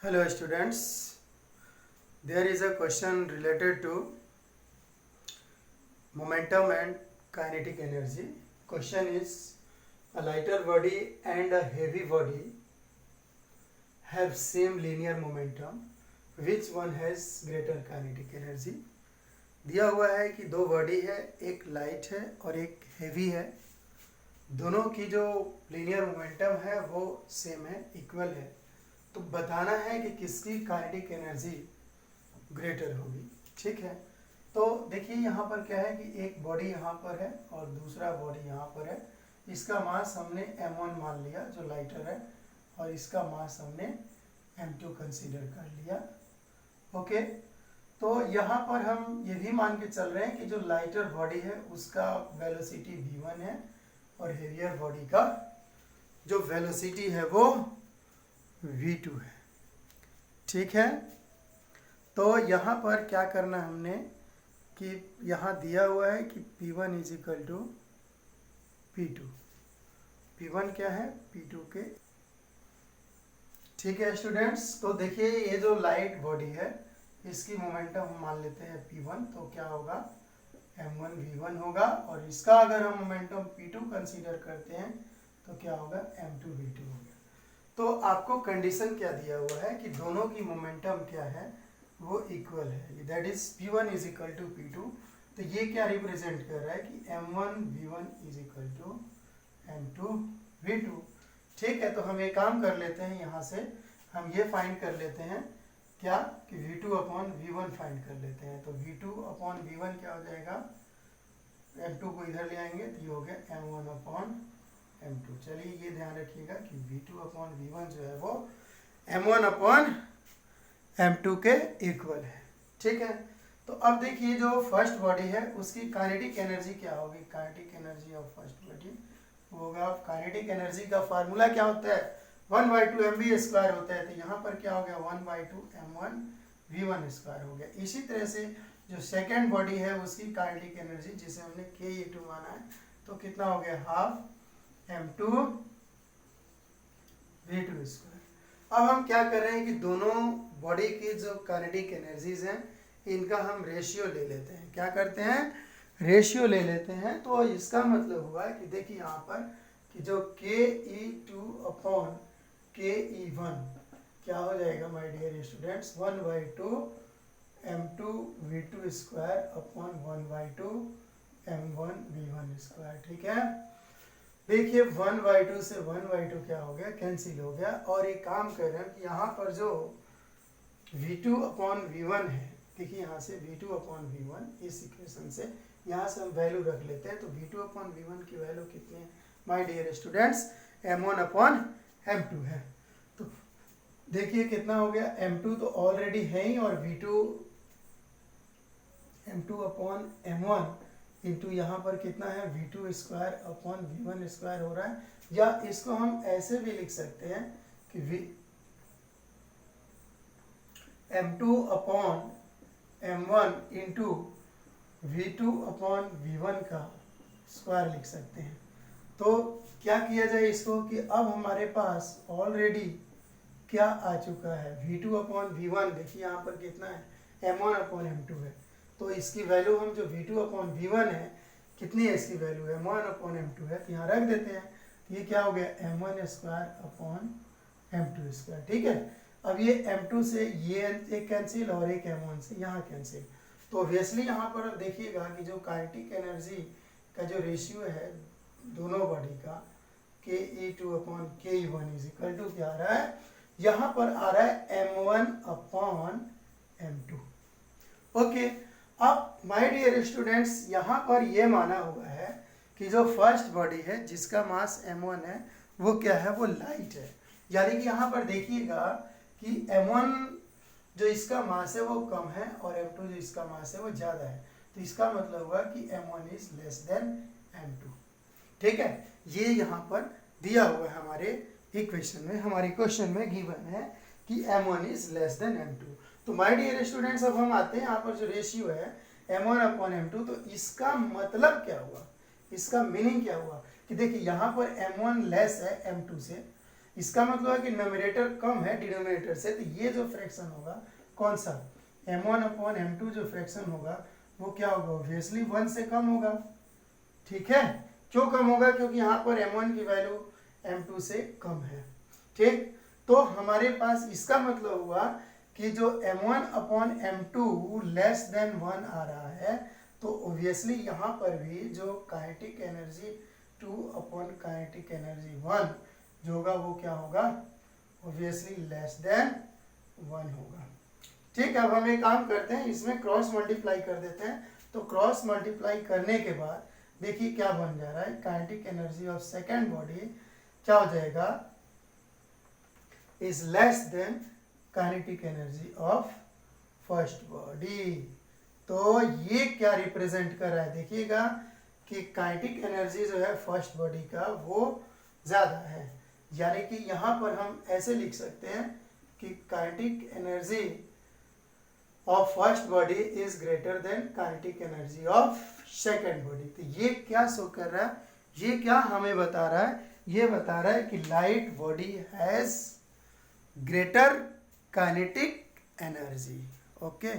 Hello students, there is a question related to momentum and kinetic energy. Question is, a lighter body and a heavy body have same linear momentum, which one has greater kinetic energy? दिया हुआ है कि दो body है, एक light है और एक हेवी है। दोनों की जो लीनियर मोमेंटम है वो सेम है, इक्वल है। तो बताना है कि किसकी काइनेटिक एनर्जी ग्रेटर होगी। ठीक है, तो देखिए यहाँ पर क्या है कि एक बॉडी यहाँ पर है और दूसरा बॉडी यहाँ पर है। इसका मास हमने m1 मान लिया जो लाइटर है, और इसका मास हमने m2 कंसीडर कर लिया। ओके, तो यहाँ पर हम ये भी मान के चल रहे हैं कि जो लाइटर बॉडी है उसका वेलोसिटी v1 है और हेवियर बॉडी का जो वेलोसिटी है वो v2 है। ठीक है, तो यहाँ पर क्या करना है हमने कि यहाँ दिया हुआ है कि P1 is equal to P2। P1 क्या है, P2 के। ठीक है स्टूडेंट्स, तो देखिए ये जो लाइट बॉडी है इसकी मोमेंटम हम मान लेते हैं P1, तो क्या होगा m1 v1 होगा, और इसका अगर हम मोमेंटम P2 कंसीडर करते हैं तो क्या होगा m2 v2 होगा। तो आपको कंडीशन क्या दिया हुआ है कि दोनों की मोमेंटम क्या है वो इक्वल है, that is P1 is equal to P2। तो ये क्या रिप्रेजेंट कर रहा है कि m1 v1 is equal to m2 v2। ठीक है, तो हम एक काम कर लेते हैं, यहाँ से हम ये फाइंड कर लेते हैं क्या कि v2 अपॉन v1 फाइंड कर लेते हैं। तो v2 अपॉन v1 क्या हो जाएगा, m2 को इधर ले आएंगे तो ये हो गया m1 अपॉन m2। चलिए ये ध्यान रखिएगा कि v2 अपॉन v1 जो है वो m1 अपॉन m2 के इक्वल है। ठीक है, तो अब देखिए जो फर्स्ट बॉडी है उसकी काइनेटिक एनर्जी क्या होगी। Kinetic energy of first body होगा, काइनेटिक एनर्जी का फार्मूला क्या होता है, 1/2 mv स्क्वायर होता है। तो यहाँ पर क्या हो गया 1/2 m1 v1 स्क्वायर हो गया। इसी तरह से जो सेकेंड बॉडी है उसकी काइनेटिक एनर्जी जिसे हमने Ke2 माना है, तो कितना हो गया हाफ m2 v2 स्क्वायर। अब हम क्या कर रहे हैं कि दोनों बॉडी की जो काइनेटिक एनर्जीज हैं इनका हम रेशियो ले लेते हैं। क्या करते हैं, रेशियो ले लेते हैं। तो इसका मतलब हुआ कि देखिए यहाँ पर कि जो Ke2 अपॉन Ke1 क्या हो जाएगा my dear students, 1/2 m2 v2 square upon 1/2 m1 v1 square. ठीक है, देखिए 1/2 से 1/2 क्या हो गया, कैंसिल हो गया। और एक काम कर रहे हैं कि यहाँ पर जो v2 अपॉन v1 है, देखिए यहाँ से v2 अपॉन v1 इस इक्वेशन से यहाँ से हम वैल्यू रख लेते हैं। तो v2 अपॉन v1 की वैल्यू कितनी है my dear students, m1 upon m2 है। तो देखिए कितना हो गया, m2 तो ऑलरेडी है ही, और v2 m2 upon m1 into यहाँ पर कितना है v2 square upon v1 square हो रहा है। या इसको हम ऐसे भी लिख सकते हैं कि m2 upon m1 into v2 upon v1 का स्क्वायर लिख सकते हैं। तो क्या किया जाए इसको कि अब हमारे पास ऑलरेडी क्या आ चुका है, v2 अपॉन v1 देखिए यहाँ पर कितना है m1 अपॉन m2 है। तो इसकी वैल्यू हम जो v2 अपॉन v1 है कितनी है, इसकी वैल्यू m1 अपॉन m2 है, तो यहाँ रख देते हैं। तो ये क्या हो गया m1 square upon m2 square. ठीक है, अब ये m2 से ये एक कैंसिल और एक m1 से यहाँ कैंसिल। तो ऑब्वियसली यहाँ पर अब देखिएगा कि जो काइनेटिक एनर्जी का जो रेशियो है दोनों बॉडी का Ke2 upon Ke1 is equal to क्या आ रहा है, यहाँ पर आ रहा है m1 अपॉन m2। ओके, अब माय डियर स्टूडेंट्स यहाँ पर ये माना हुआ है कि जो फर्स्ट बॉडी है जिसका मास m1 है वो क्या है, वो लाइट है। यानी कि यहाँ पर देखिएगा कि m1 जो इसका मास है वो कम है और m2 जो इसका मास है वो ज़्यादा है। तो इसका मतलब हुआ कि m1 is less than m2। ठीक है, ये यहाँ पर दिया हुआ है हमारे इक्वेशन में, हमारे क्वेश्चन में गिवन है कि m1 is less than m2। तो माय डियर स्टूडेंट्स अब हम आते हैं यहाँ पर जो रेशियो है m1 अपॉन m2, तो इसका मतलब क्या हुआ, इसका मीनिंग क्या हुआ कि देखिए यहाँ पर m1 लेस है m2 से, इसका मतलब है कि न्यूमरेटर कम है डिनोमिनेटर से, तो ये जो फ्रैक्शन होगा कौन सा m1 अपॉन m2 जो फ्रैक्शन होगा वो क्या होगा, ऑब्वियसली 1 से कम होगा। ठीक है, क्यों कम होगा, क्योंकि यहाँ पर m1 की वैल्यू m2 से कम है। ठीक, तो हमारे पास इसका मतलब हुआ कि जो m1 upon m2 less than 1 आ रहा है, तो ऑब्वियसली यहाँ पर भी जो kinetic energy 2 upon kinetic energy 1 जो होगा वो क्या होगा, ऑब्वियसली लेस देन 1 होगा। ठीक है, अब हम एक काम करते हैं, इसमें क्रॉस मल्टीप्लाई कर देते हैं। तो क्रॉस मल्टीप्लाई करने के बाद देखिए क्या बन जा रहा है, kinetic energy of second body क्या हो जाएगा, is less than kinetic energy of first body. तो ये क्या रिप्रेजेंट कर रहा है, देखिएगा कि काइनेटिक एनर्जी जो है फर्स्ट बॉडी का वो ज्यादा है, यानी कि यहाँ पर हम ऐसे लिख सकते हैं कि kinetic energy of first body is greater than kinetic energy of second body. तो ये क्या शो कर रहा है, ये क्या हमें बता रहा है, ये बता रहा है कि light body has greater kinetic energy. Okay.